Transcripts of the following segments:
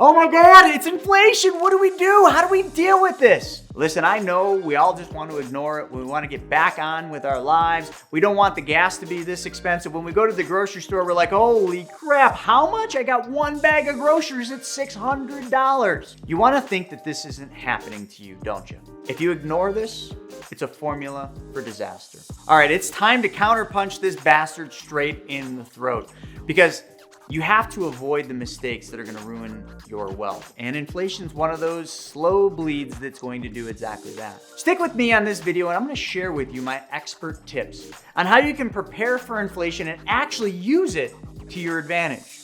Oh my God, it's inflation. What do we do? How do we deal with this? Listen, I know we all just want to ignore it. We want to get back on with our lives. We don't want the gas to be this expensive. When we go to the grocery store, we're like, holy crap, how much? I got one bag of groceries at $600. You want to think that this isn't happening to you, don't you? If you ignore this, it's a formula for disaster. All right, it's time to counterpunch this bastard straight in the throat, because you have to avoid the mistakes that are going to ruin your wealth. And inflation's one of those slow bleeds that's going to do exactly that. Stick with me on this video, and I'm going to share with you my expert tips on how you can prepare for inflation and actually use it to your advantage.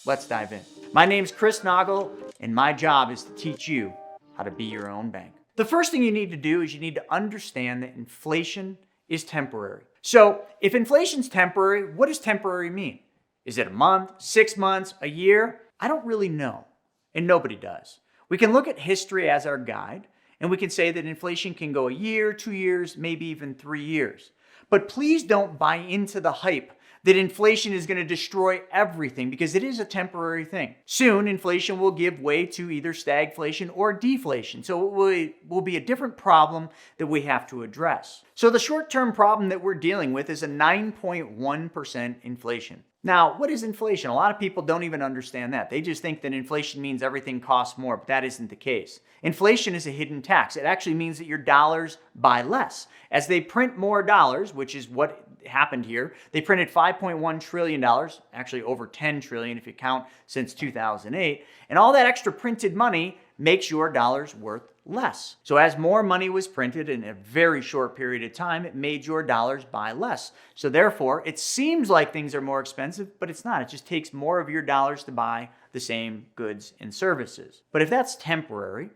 Let's dive in. My name's Chris Naugle, and my job is to teach you how to be your own bank. The first thing you need to do is you need to understand that inflation is temporary. So if inflation's temporary, what does temporary mean? Is it a month, 6 months, a year? I don't really know, and nobody does. We can look at history as our guide, and we can say that inflation can go a year, 2 years, maybe even 3 years. But please don't buy into the hype that inflation is going to destroy everything, because it is a temporary thing. Soon, inflation will give way to either stagflation or deflation. So it will be a different problem that we have to address. So the short-term problem that we're dealing with is a 9.1% inflation. Now, what is inflation? A lot of people don't even understand that. They just think that inflation means everything costs more, but that isn't the case. Inflation is a hidden tax. It actually means that your dollars buy less. As they print more dollars, which is what happened here, they printed $5.1 trillion, actually over 10 trillion if you count since 2008, and all that extra printed money makes your dollars worth less. So as more money was printed in a very short period of time, it made your dollars buy less. So therefore, it seems like things are more expensive, but it's not. It just takes more of your dollars to buy the same goods and services. But if that's temporary,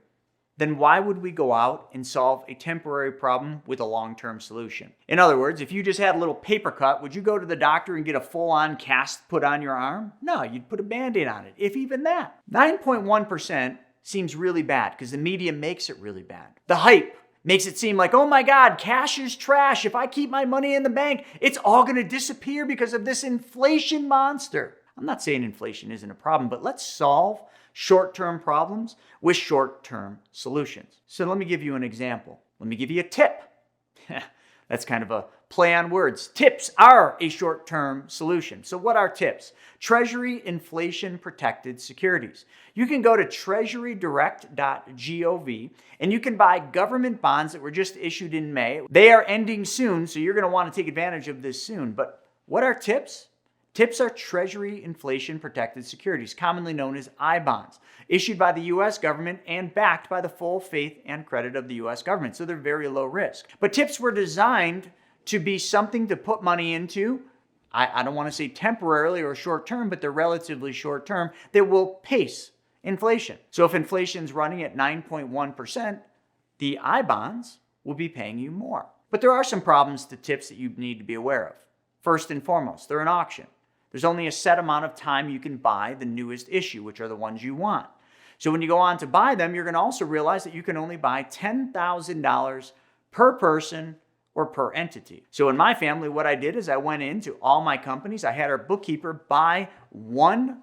then why would we go out and solve a temporary problem with a long-term solution? In other words, if you just had a little paper cut, would you go to the doctor and get a full-on cast put on your arm? No, you'd put a Band-Aid on it, if even that. 9.1% seems really bad because the media makes it really bad. The hype makes it seem like, oh my God, cash is trash. If I keep my money in the bank, it's all going to disappear because of this inflation monster. I'm not saying inflation isn't a problem, but let's solve short-term problems with short-term solutions. So let me give you an example. Let me give you a tip. That's kind of a play on words. Tips are a short-term solution. So what are tips? Treasury inflation protected securities. You can go to treasurydirect.gov and you can buy government bonds that were just issued in May. They are ending soon, so you're going to want to take advantage of this soon. But what are tips? Tips are Treasury inflation protected securities, commonly known as I-bonds, issued by the U.S. government and backed by the full faith and credit of the U.S. government. So they're very low risk. But tips were designed to be something to put money into. I don't want to say temporarily or short term, but they're relatively short term that will pace inflation. So if inflation's running at 9.1%, the I-bonds will be paying you more. But there are some problems to tips that you need to be aware of. First and foremost, they're an auction. There's only a set amount of time you can buy the newest issue, which are the ones you want. So when you go on to buy them, you're going to also realize that you can only buy $10,000 per person or per entity. So in my family, what I did is I went into all my companies. I had our bookkeeper buy one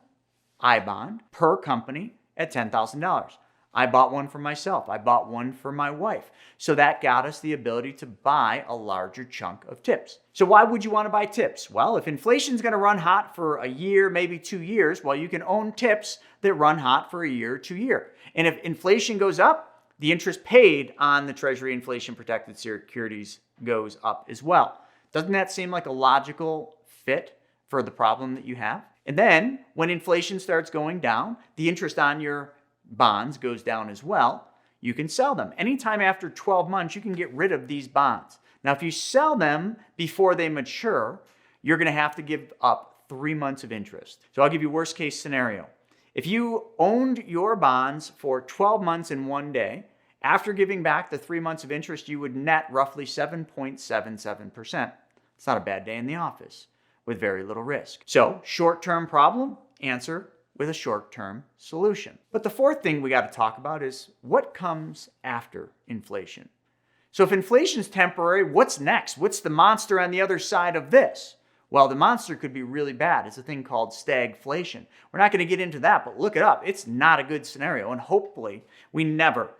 I-bond per company at $10,000. I bought one for myself. I bought one for my wife. So that got us the ability to buy a larger chunk of tips. So why would you want to buy tips? Well, if inflation's going to run hot for a year, maybe 2 years, well, you can own tips that run hot for a year, 2 years. And if inflation goes up, the interest paid on the Treasury inflation protected securities goes up as well. Doesn't that seem like a logical fit for the problem that you have? And then when inflation starts going down, the interest on your bonds goes down as well. You can sell them. Anytime after 12 months, you can get rid of these bonds. Now, if you sell them before they mature, you're going to have to give up 3 months of interest. So I'll give you worst case scenario. If you owned your bonds for 12 months and 1 day, after giving back the 3 months of interest, you would net roughly 7.77%. It's not a bad day in the office with very little risk. So short-term problem, answer with a short-term solution. But the fourth thing we got to talk about is what comes after inflation. So if inflation's temporary, what's next? What's the monster on the other side of this? Well, the monster could be really bad. It's a thing called stagflation. We're not going to get into that, but look it up. It's not a good scenario, and hopefully we never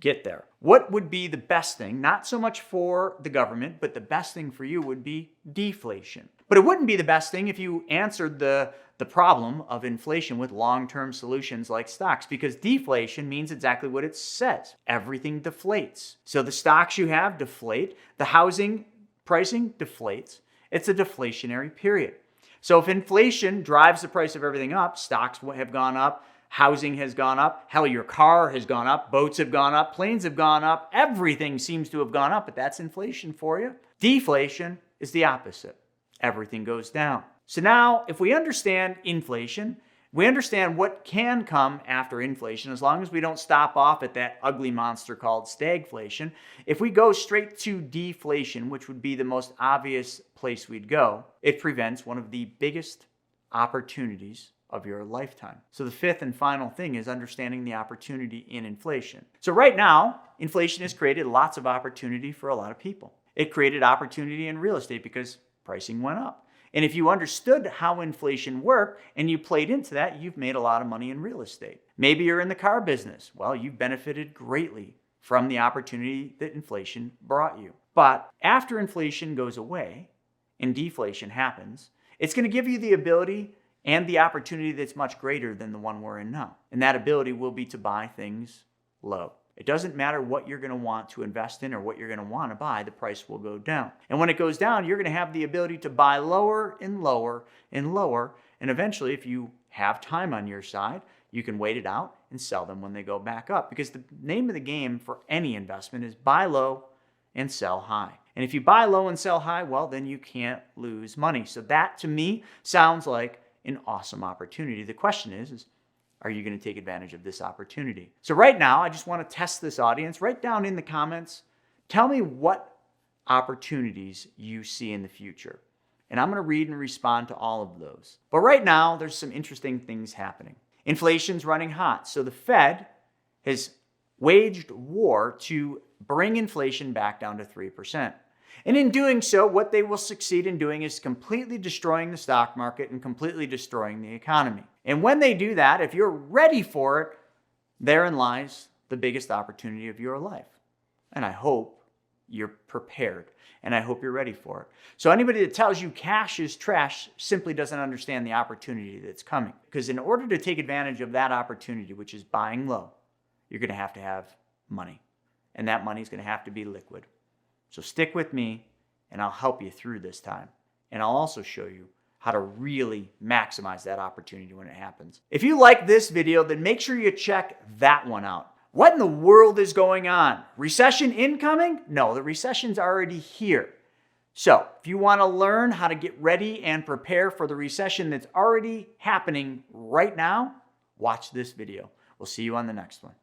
get there. What would be the best thing, not so much for the government, but the best thing for you would be deflation. But it wouldn't be the best thing if you answered the problem of inflation with long-term solutions like stocks, because deflation means exactly what it says. Everything deflates. So the stocks you have deflate, the housing pricing deflates. It's a deflationary period. So if inflation drives the price of everything up, stocks have gone up, housing has gone up, hell, your car has gone up, boats have gone up, planes have gone up, everything seems to have gone up, but that's inflation for you. Deflation is the opposite. Everything goes down. So now, if we understand inflation, we understand what can come after inflation as long as we don't stop off at that ugly monster called stagflation. If we go straight to deflation, which would be the most obvious place we'd go, it prevents one of the biggest opportunities of your lifetime. So the fifth and final thing is understanding the opportunity in inflation. So right now, inflation has created lots of opportunity for a lot of people. It created opportunity in real estate because pricing went up. And if you understood how inflation worked and you played into that, you've made a lot of money in real estate. Maybe you're in the car business. Well, you've benefited greatly from the opportunity that inflation brought you. But after inflation goes away and deflation happens, it's going to give you the ability and the opportunity that's much greater than the one we're in now. And that ability will be to buy things low. It doesn't matter what you're going to want to invest in or what you're going to want to buy, the price will go down. And when it goes down, you're going to have the ability to buy lower and lower and lower. And eventually, if you have time on your side, you can wait it out and sell them when they go back up. Because the name of the game for any investment is buy low and sell high. And if you buy low and sell high, well, then you can't lose money. So that, to me, sounds like an awesome opportunity. The question is are you going to take advantage of this opportunity? So right now, I just want to test this audience. Write down in the comments, tell me what opportunities you see in the future. And I'm going to read and respond to all of those. But right now, there's some interesting things happening. Inflation's running hot. So the Fed has waged war to bring inflation back down to 3%. And in doing so, what they will succeed in doing is completely destroying the stock market and completely destroying the economy. And when they do that, if you're ready for it, therein lies the biggest opportunity of your life. And I hope you're prepared. And I hope you're ready for it. So anybody that tells you cash is trash simply doesn't understand the opportunity that's coming. Because in order to take advantage of that opportunity, which is buying low, you're going to have money. And that money is going to have to be liquid. So stick with me, and I'll help you through this time. And I'll also show you how to really maximize that opportunity when it happens. If you like this video, then make sure you check that one out. What in the world is going on? Recession incoming? No, the recession's already here. So if you want to learn how to get ready and prepare for the recession that's already happening right now, watch this video. We'll see you on the next one.